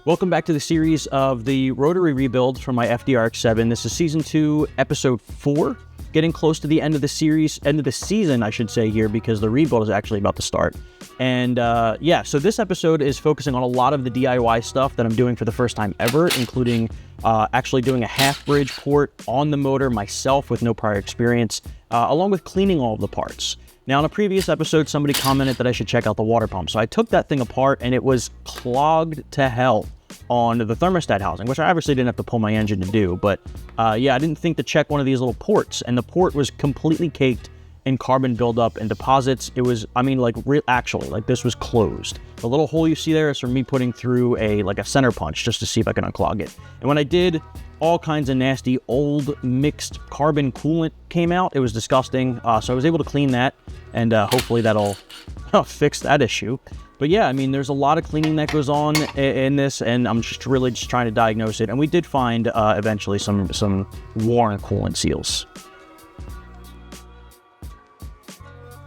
Welcome back to the series of the Rotary rebuild from my FDRX7. This is Season 2, Episode 4. Getting close to the end of the series, end of the season, I should say here, because the rebuild is actually about to start. And so this episode is focusing on a lot of the DIY stuff that I'm doing for the first time ever, including actually doing a half Bridgeport on the motor myself with no prior experience, along with cleaning all of the parts. Now, in a previous episode, somebody commented that I should check out the water pump. So I took that thing apart and it was clogged to hell on the thermostat housing, which I obviously didn't have to pull my engine to do. But I didn't think to check one of these little ports, and the port was completely caked in carbon buildup and deposits. It was, this was closed. The little hole you see there is from me putting through a center punch just to see if I can unclog it. And when I did, all kinds of nasty old mixed carbon coolant came out. It was disgusting. So I was able to clean that, and hopefully that'll fix that issue. But yeah, I mean, there's a lot of cleaning that goes on in this, and I'm just really trying to diagnose it. And we did find eventually some worn coolant seals.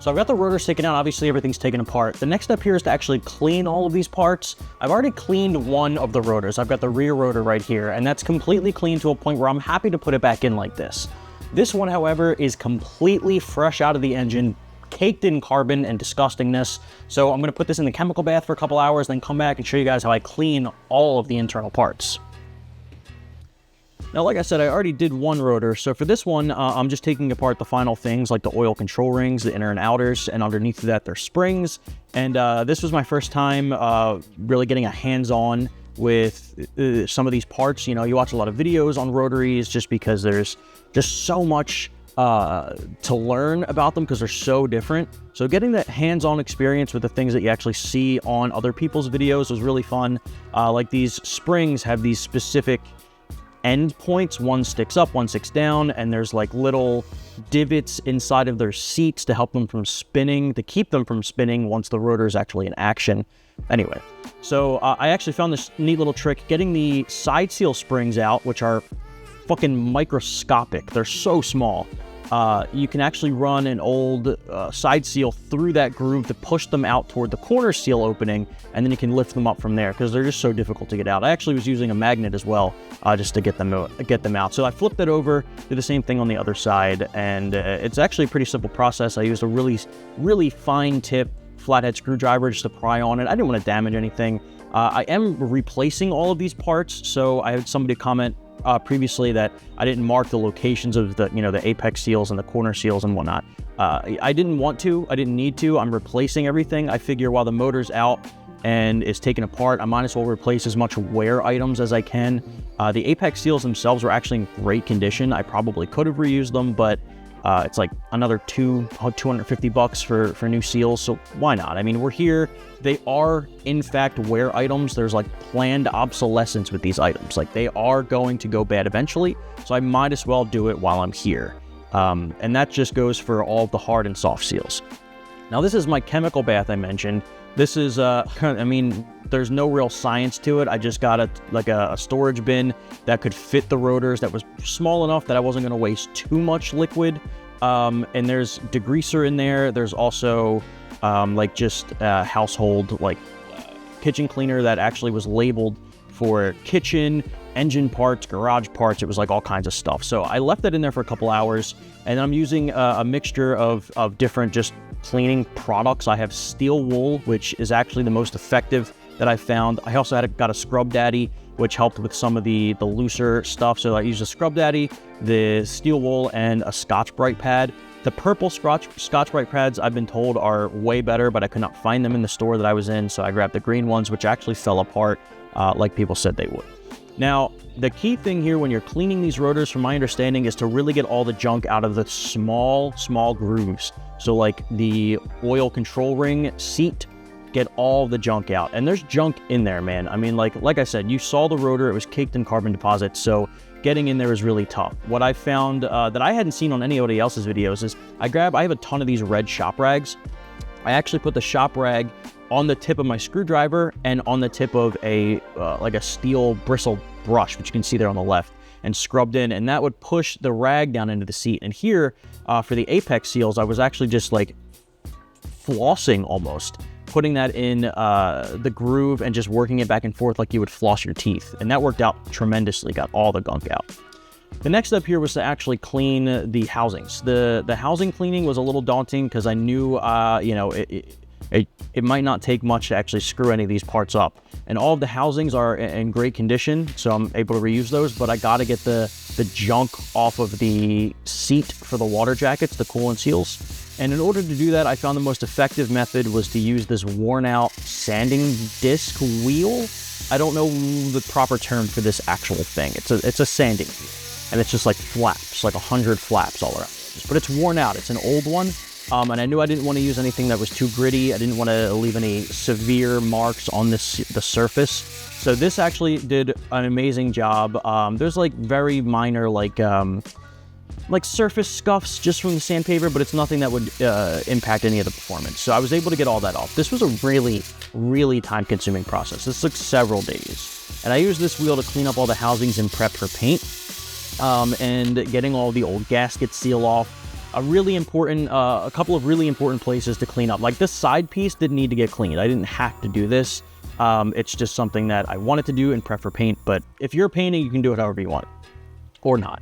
So I've got the rotors taken out. Obviously, everything's taken apart. The next step here is to actually clean all of these parts. I've already cleaned one of the rotors. I've got the rear rotor right here, and that's completely clean to a point where I'm happy to put it back in like this. This one, however, is completely fresh out of the engine, caked in carbon and disgustingness. So I'm going to put this in the chemical bath for a couple hours, then come back and show you guys how I clean all of the internal parts. Now, like I said, I already did one rotor, so for this one, I'm just taking apart the final things like the oil control rings, the inner and outers, and underneath that, there's springs. And this was my first time really getting a hands-on with some of these parts. You know, you watch a lot of videos on rotaries just because there's just so much to learn about them because they're so different. So getting that hands-on experience with the things that you actually see on other people's videos was really fun. Like these springs have these specific end points. One sticks up, one sticks down, and there's like little divots inside of their seats to help them from spinning, to keep them from spinning once the rotor is actually in action. Anyway, so I actually found this neat little trick getting the side seal springs out, which are fucking microscopic. They're so small. You can actually run an old side seal through that groove to push them out toward the corner seal opening, and then you can lift them up from there because they're just so difficult to get out. I actually was using a magnet as well just to get them out. So I flipped it over, did the same thing on the other side, and it's actually a pretty simple process. I used a really fine tip flathead screwdriver just to pry on it. I didn't want to damage anything. I am replacing all of these parts, so I had somebody comment previously that I didn't mark the locations of the apex seals and the corner seals and whatnot. I didn't want to, I didn't need to. I'm replacing everything. I figure while the motor's out and is taken apart, I might as well replace as much wear items as I can. The apex seals themselves were actually in great condition. I probably could have reused them, but it's like another $250 for new seals, so why not? I mean, we're here. They are, in fact, wear items. There's like planned obsolescence with these items. Like they are going to go bad eventually, so I might as well do it while I'm here. And that just goes for all of the hard and soft seals. Now, this is my chemical bath I mentioned. This is, there's no real science to it. I just got a storage bin that could fit the rotors that was small enough that I wasn't going to waste too much liquid. And there's degreaser in there. There's also household kitchen cleaner that actually was labeled for kitchen, engine parts, garage parts. It was like all kinds of stuff. So I left that in there for a couple hours, and I'm using a mixture of different just cleaning products. I have steel wool, which is actually the most effective that I found. I also got a Scrub Daddy, which helped with some of the looser stuff. So I used a Scrub Daddy, the steel wool, and a Scotch Brite pad. The purple Scotch Brite pads, I've been told, are way better, but I could not find them in the store that I was in, so I grabbed the green ones, which actually fell apart like people said they would. Now, the key thing here when you're cleaning these rotors, from my understanding, is to really get all the junk out of the small grooves. So like the oil control ring seat, get all the junk out. And there's junk in there, man. I mean, like I said, you saw the rotor, it was caked in carbon deposits, so getting in there is really tough. What I found that I hadn't seen on anybody else's videos is I have a ton of these red shop rags. I actually put the shop rag on the tip of my screwdriver and on the tip of a steel bristle brush, which you can see there on the left, and scrubbed in, and that would push the rag down into the seat. And here, for the apex seals, I was actually just like flossing almost putting that in the groove and just working it back and forth like you would floss your teeth. And that worked out tremendously, got all the gunk out. The next step here was to actually clean the housings. The housing cleaning was a little daunting because I knew, you know, it might not take much to actually screw any of these parts up. And all of the housings are in great condition, so I'm able to reuse those, but I gotta get the junk off of the seat for the water jackets, the coolant seals. And in order to do that, I found the most effective method was to use this worn out sanding disc wheel. I don't know the proper term for this actual thing. It's a sanding wheel, and it's just like flaps, like 100 flaps all around. But it's worn out, it's an old one. And I knew I didn't want to use anything that was too gritty. I didn't want to leave any severe marks on the surface. So this actually did an amazing job. There's like very minor like surface scuffs just from the sandpaper, but it's nothing that would impact any of the performance. So I was able to get all that off. This was a really, really time-consuming process. This took several days. And I used this wheel to clean up all the housings and prep for paint, and getting all the old gasket seal off. A couple of really important places to clean up. Like this side piece didn't need to get cleaned. I didn't have to do this. It's just something that I wanted to do and prep for paint. But if you're painting, you can do it however you want, or not.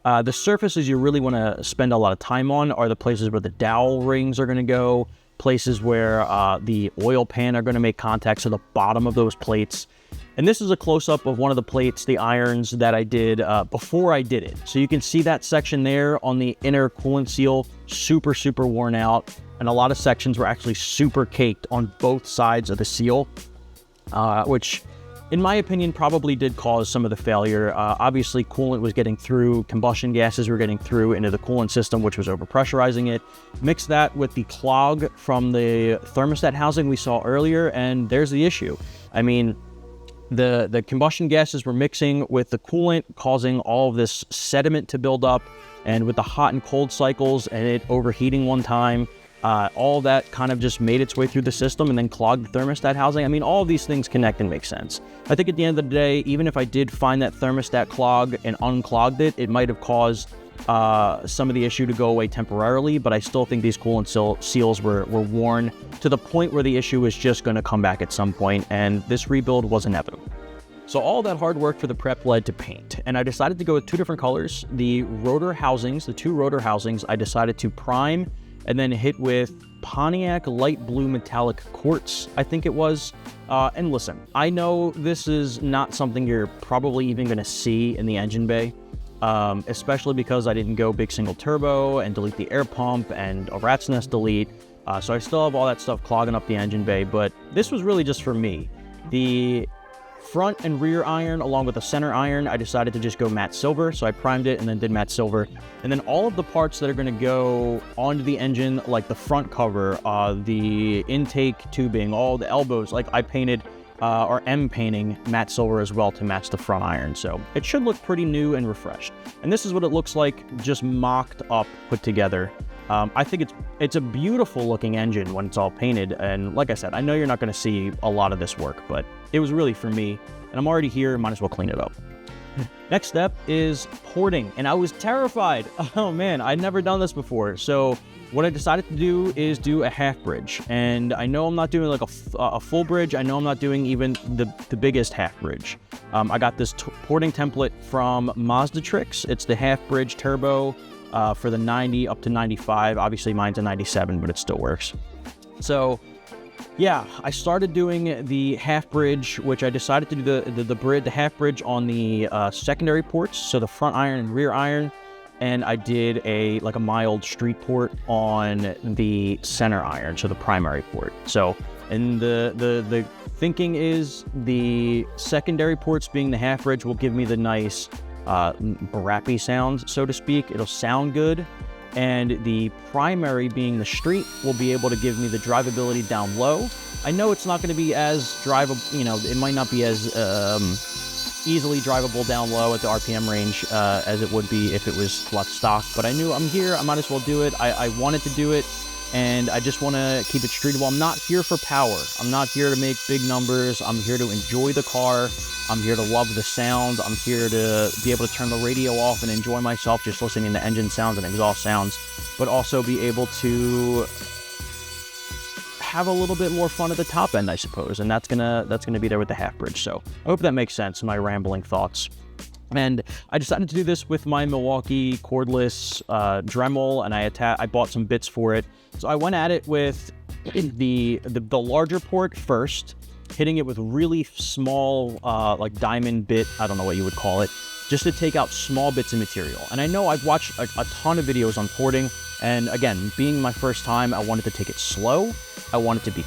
The surfaces you really want to spend a lot of time on are the places where the dowel rings are going to go, places where the oil pan are going to make contact, so the bottom of those plates. And this is a close-up of one of the plates, the irons that I did before I did it. So you can see that section there on the inner coolant seal, super, super worn out. And a lot of sections were actually super caked on both sides of the seal, which, in my opinion, probably did cause some of the failure. Obviously, coolant was getting through, combustion gases were getting through into the coolant system, which was overpressurizing it. Mix that with the clog from the thermostat housing we saw earlier, and there's the issue. I mean, the combustion gases were mixing with the coolant, causing all of this sediment to build up, and with the hot and cold cycles and it overheating one time, all that kind of just made its way through the system and then clogged the thermostat housing. I mean, all of these things connect and make sense. I think at the end of the day, even if I did find that thermostat clog and unclogged it, it might have caused some of the issue to go away temporarily, but I still think these coolant seals were worn to the point where the issue was just going to come back at some point, and this rebuild was inevitable. So all that hard work for the prep led to paint, and I decided to go with two different colors. The rotor housings, the two rotor housings, I decided to prime and then hit with Pontiac light blue metallic quartz, I think it was. And listen, I know this is not something you're probably even going to see in the engine bay, especially because I didn't go big single turbo and delete the air pump and a rat's nest delete. So I still have all that stuff clogging up the engine bay, but this was really just for me. The front and rear iron, along with the center iron, I decided to just go matte silver. So I primed it and then did matte silver. And then all of the parts that are going to go onto the engine, like the front cover, the intake tubing, all the elbows, like I painted or am painting matte silver as well to match the front iron. So it should look pretty new and refreshed. And this is what it looks like, just mocked up, put together. I think it's a beautiful looking engine when it's all painted. And like I said, I know you're not going to see a lot of this work, but it was really for me. And I'm already here, might as well clean it up. Next step is porting. And I was terrified. Oh man, I'd never done this before. So what I decided to do is do a half bridge. And I know I'm not doing like a full bridge. I know I'm not doing even the biggest half bridge. I got this porting template from Mazda Tricks. It's the half bridge turbo for the 90 up to 95. Obviously mine's a 97, but it still works. So yeah, I started doing the half bridge, which I decided to do the half bridge on the secondary ports, so the front iron and rear iron, and I did a mild street port on the center iron, so the primary port. So, and the thinking is the secondary ports being the half bridge will give me the nice brappy sound, so to speak. It'll sound good. And the primary being the street will be able to give me the drivability down low. I know it's not going to be as drivable, it might not be as easily drivable down low at the RPM range as it would be if it was flat stock, but I knew I'm here, I might as well do it. I wanted to do it, and I just want to keep it streetable. I'm not here for power. I'm not here to make big numbers. I'm here to enjoy the car. I'm here to love the sound. I'm here to be able to turn the radio off and enjoy myself just listening to engine sounds and exhaust sounds, but also be able to have a little bit more fun at the top end, I suppose. And that's gonna be there with the half bridge. So I hope that makes sense, my rambling thoughts. And I decided to do this with my Milwaukee cordless Dremel, and I bought some bits for it. So I went at it with the larger port first, hitting it with really small, like diamond bit, I don't know what you would call it, just to take out small bits of material. And I know I've watched a ton of videos on porting, and again, being my first time, I wanted to take it slow. I wanted to be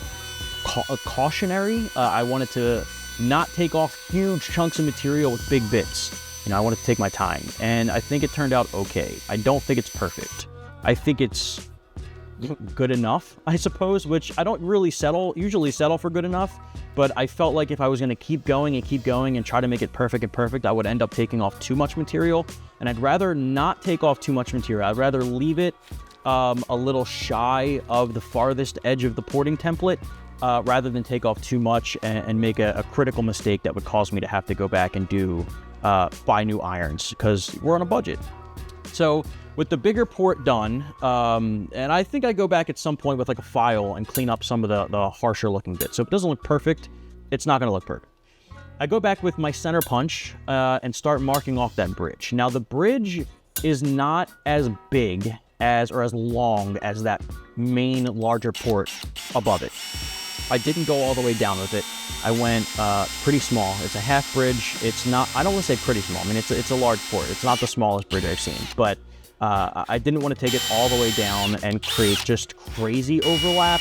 cautionary. I wanted to not take off huge chunks of material with big bits. You know, I wanted to take my time, and I think it turned out okay. I don't think it's perfect. I think it's good enough, I suppose, which I don't really usually settle for good enough, but I felt like if I was going to keep going and try to make it perfect, I would end up taking off too much material, and I'd rather not take off too much material. I'd rather leave it a little shy of the farthest edge of the porting template, rather than take off too much and make a critical mistake that would cause me to have to go back and buy new irons, because we're on a budget. So with the bigger port done, and I think I go back at some point with like a file and clean up some of the harsher looking bits. So if it doesn't look perfect, it's not going to look perfect. I go back with my center punch and start marking off that bridge. Now the bridge is not as big or as long as that main larger port above it. I didn't go all the way down with it. I went pretty small. It's a half bridge. It's not, I don't want to say pretty small. I mean, it's a large port. It's not the smallest bridge I've seen, but I didn't want to take it all the way down and create just crazy overlap,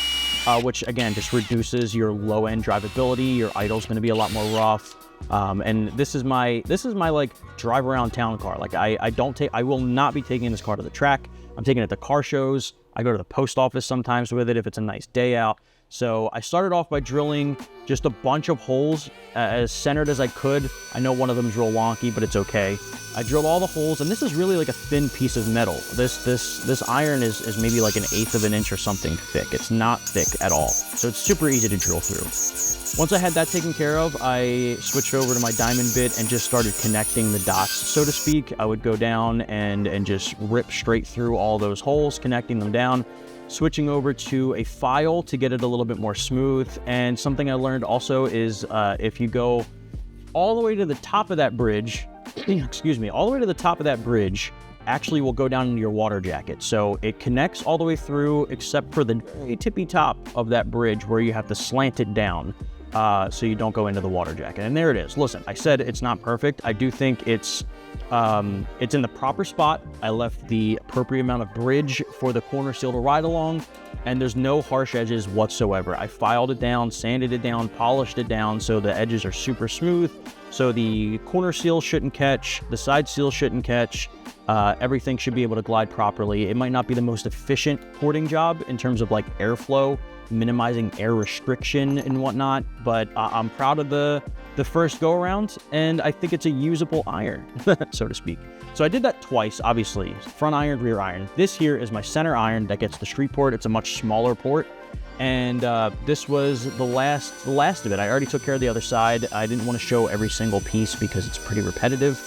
which again, just reduces your low end drivability. Your idle's going to be a lot more rough. And this is my like drive around town car. Like I will not be taking this car to the track. I'm taking it to car shows. I go to the post office sometimes with it if it's a nice day out. So I started off by drilling just a bunch of holes as centered as I could. I know one of them is real wonky, but it's okay. I drilled all the holes, and this is really like a thin piece of metal. This iron is maybe like 1/8 of an inch or something thick. It's not thick at all, so it's super easy to drill through. Once I had that taken care of, I switched over to my diamond bit and just started connecting the dots, so to speak. I would go down and just rip straight through all those holes, connecting them down. Switching over to a file to get it a little bit more smooth. And something I learned also is if you go all the way to the top of that bridge, all the way to the top of that bridge, actually will go down into your water jacket. So it connects all the way through except for the tippy top of that bridge where you have to slant it down so you don't go into the water jacket. And there it is. Listen, I said it's not perfect. I do think it's in the proper spot. I left the appropriate amount of bridge for the corner seal to ride along, and there's no harsh edges whatsoever. I filed it down, sanded it down, polished it down so the edges are super smooth, so the corner seal shouldn't catch, the side seal shouldn't catch. Everything should be able to glide properly. It might not be the most efficient porting job in terms of like airflow, minimizing air restriction and whatnot, but I'm proud of the first go around, and I think it's a usable iron, so to speak. So I did that twice, obviously, front iron, rear iron. This here is my center iron that gets the street port. It's a much smaller port, and this was the last of it. I already took care of the other side. I didn't want to show every single piece because it's pretty repetitive,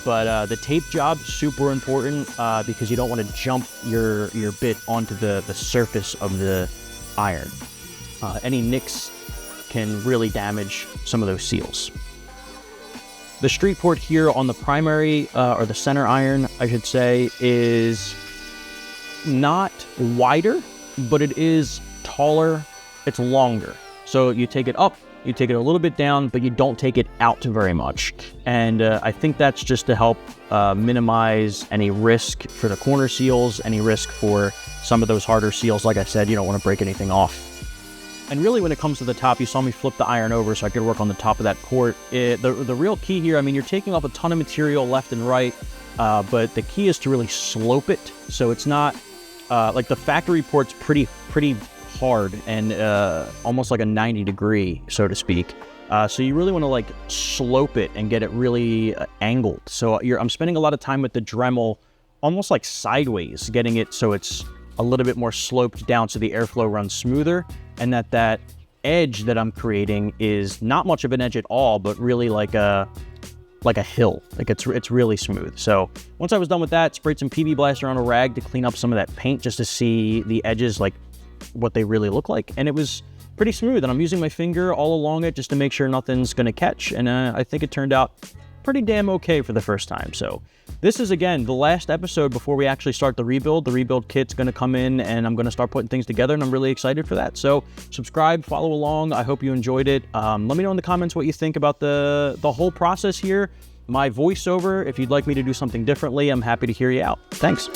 but the tape job, super important because you don't want to jump your bit onto the surface of the iron. Any nicks can really damage some of those seals. The street port here on the primary, or the center iron, I should say, is not wider, but it is taller, it's longer. So you take it up, you take it a little bit down, but you don't take it out very much. And I think that's just to help minimize any risk for the corner seals, any risk for some of those harder seals. Like I said, you don't want to break anything off. And really, when it comes to the top, you saw me flip the iron over so I could work on the top of that port. The real key here, I mean, you're taking off a ton of material left and right, but the key is to really slope it. So it's not, like the factory port's pretty hard and almost like a 90 degree, so to speak. So you really want to like slope it and get it really angled. So I'm spending a lot of time with the Dremel, almost like sideways, getting it so it's a little bit more sloped down so the airflow runs smoother, and that edge that I'm creating is not much of an edge at all, but really like a hill. Like it's really smooth. So once I was done with that, sprayed some PB Blaster on a rag to clean up some of that paint just to see the edges, like what they really look like. And it was pretty smooth, and I'm using my finger all along it just to make sure nothing's gonna catch, and I think it turned out pretty damn okay for the first time. So this is, again, the last episode before we actually start the rebuild. The rebuild kit's gonna come in, and I'm gonna start putting things together, and I'm really excited for that. So subscribe, follow along. I hope you enjoyed it. Let me know in the comments what you think about the whole process here. My voiceover, if you'd like me to do something differently, I'm happy to hear you out. Thanks.